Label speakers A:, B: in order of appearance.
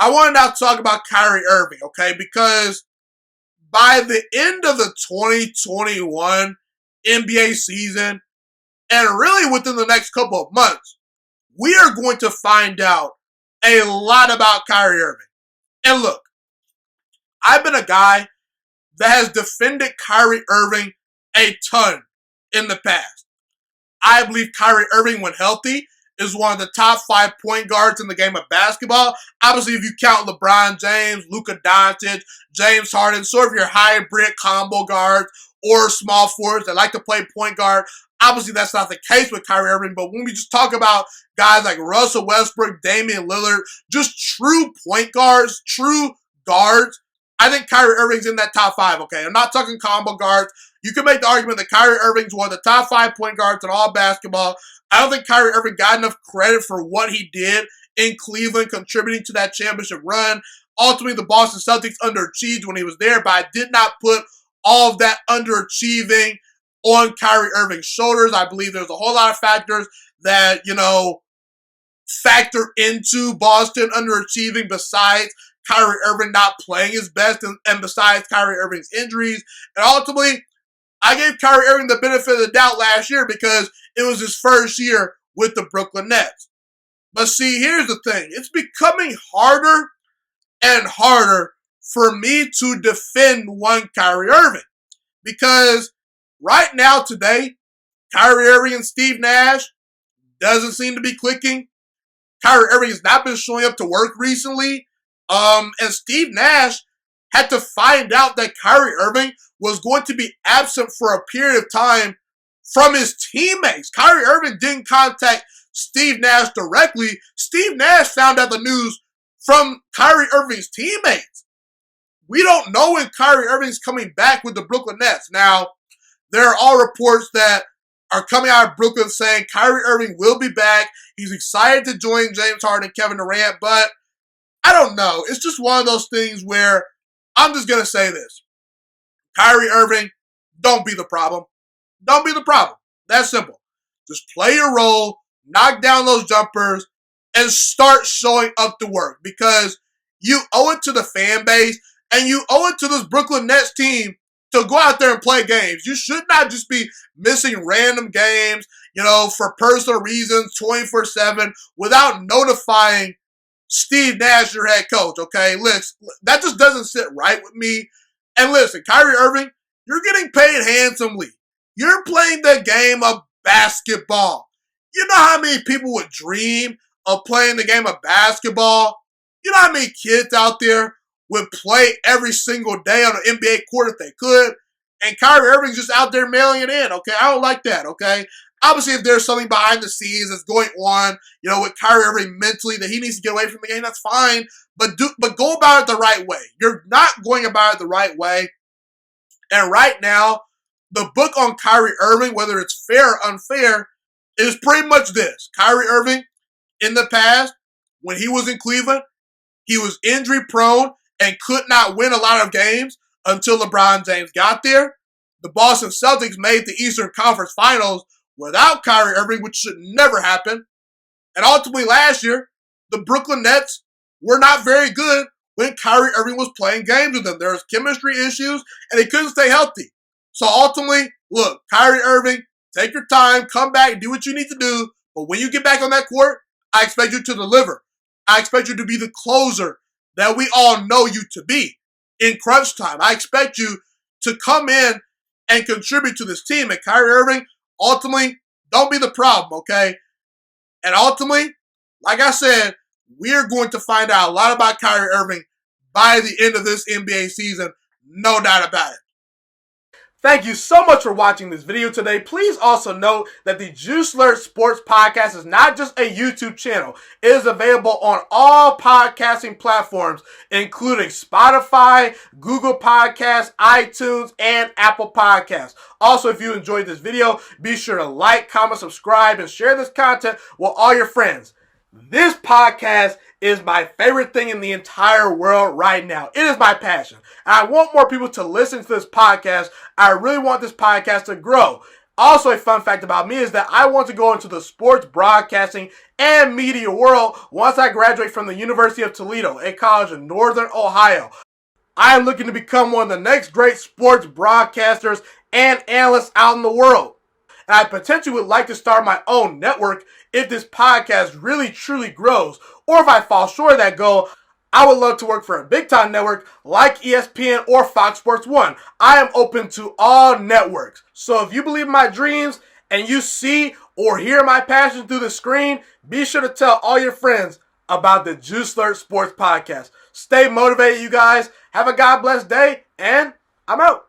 A: I want to now talk about Kyrie Irving, okay? Because by the end of the 2021 NBA season, and really within the next couple of months, we are going to find out a lot about Kyrie Irving. And look, I've been a guy that has defended Kyrie Irving a ton in the past. I believe Kyrie Irving, when healthy, is one of the top 5 point guards in the game of basketball. Obviously, if you count LeBron James, Luka Doncic, James Harden, sort of your hybrid combo guards or small forwards that like to play point guard, obviously that's not the case with Kyrie Irving. But when we just talk about guys like Russell Westbrook, Damian Lillard, just true point guards, true guards, I think Kyrie Irving's in that top 5, okay? I'm not talking combo guards. You can make the argument that Kyrie Irving's one of the top 5 point guards in all basketball. I don't think Kyrie Irving got enough credit for what he did in Cleveland, contributing to that championship run. Ultimately, the Boston Celtics underachieved when he was there, but I did not put all of that underachieving on Kyrie Irving's shoulders. I believe there's a whole lot of factors that, factor into Boston underachieving besides Kyrie Irving not playing his best and besides Kyrie Irving's injuries. And ultimately, I gave Kyrie Irving the benefit of the doubt last year because it was his first year with the Brooklyn Nets. But see, here's the thing. It's becoming harder and harder for me to defend one Kyrie Irving. Because right now, today, Kyrie Irving and Steve Nash doesn't seem to be clicking. Kyrie Irving has not been showing up to work recently. And Steve Nash had to find out that Kyrie Irving was going to be absent for a period of time from his teammates. Kyrie Irving didn't contact Steve Nash directly. Steve Nash found out the news from Kyrie Irving's teammates. We don't know when Kyrie Irving's coming back with the Brooklyn Nets. Now, there are all reports that are coming out of Brooklyn saying Kyrie Irving will be back. He's excited to join James Harden and Kevin Durant, but I don't know. It's just one of those things where I'm just going to say this. Kyrie Irving, don't be the problem. Don't be the problem. That's simple. Just play your role, knock down those jumpers, and start showing up to work because you owe it to the fan base and you owe it to this Brooklyn Nets team to go out there and play games. You should not just be missing random games, for personal reasons 24/7 without notifying Steve Nash, your head coach, okay? Listen, that just doesn't sit right with me. And listen, Kyrie Irving, you're getting paid handsomely. You're playing the game of basketball. You know how many people would dream of playing the game of basketball? You know how many kids out there would play every single day on an NBA court if they could? And Kyrie Irving's just out there mailing it in, okay? I don't like that, okay? Obviously, if there's something behind the scenes that's going on, with Kyrie Irving mentally that he needs to get away from the game, that's fine. But go about it the right way. You're not going about it the right way. And right now, the book on Kyrie Irving, whether it's fair or unfair, is pretty much this. Kyrie Irving, in the past, when he was in Cleveland, he was injury prone and could not win a lot of games until LeBron James got there. The Boston Celtics made the Eastern Conference Finals without Kyrie Irving, which should never happen. And ultimately last year, the Brooklyn Nets were not very good when Kyrie Irving was playing games with them. There was chemistry issues, and they couldn't stay healthy. So ultimately, look, Kyrie Irving, take your time, come back, do what you need to do. But when you get back on that court, I expect you to deliver. I expect you to be the closer that we all know you to be in crunch time. I expect you to come in and contribute to this team. And Kyrie Irving, ultimately, don't be the problem, okay? And ultimately, like I said, we're going to find out a lot about Kyrie Irving by the end of this NBA season. No doubt about it. Thank you so much for watching this video today. Please also note that the Juice Alert Sports Podcast is not just a YouTube channel. It is available on all podcasting platforms, including Spotify, Google Podcasts, iTunes, and Apple Podcasts. Also, if you enjoyed this video, be sure to like, comment, subscribe, and share this content with all your friends. This podcast is my favorite thing in the entire world right now. It is my passion. I want more people to listen to this podcast. I really want this podcast to grow. Also, a fun fact about me is that I want to go into the sports broadcasting and media world once I graduate from the University of Toledo, a college in Northern Ohio. I am looking to become one of the next great sports broadcasters and analysts out in the world. And I potentially would like to start my own network if this podcast really truly grows. Or if I fall short of that goal, I would love to work for a big time network like ESPN or Fox Sports 1. I am open to all networks. So if you believe in my dreams and you see or hear my passion through the screen, be sure to tell all your friends about the Juice Alert Sports Podcast. Stay motivated, you guys. Have a God bless day, and I'm out.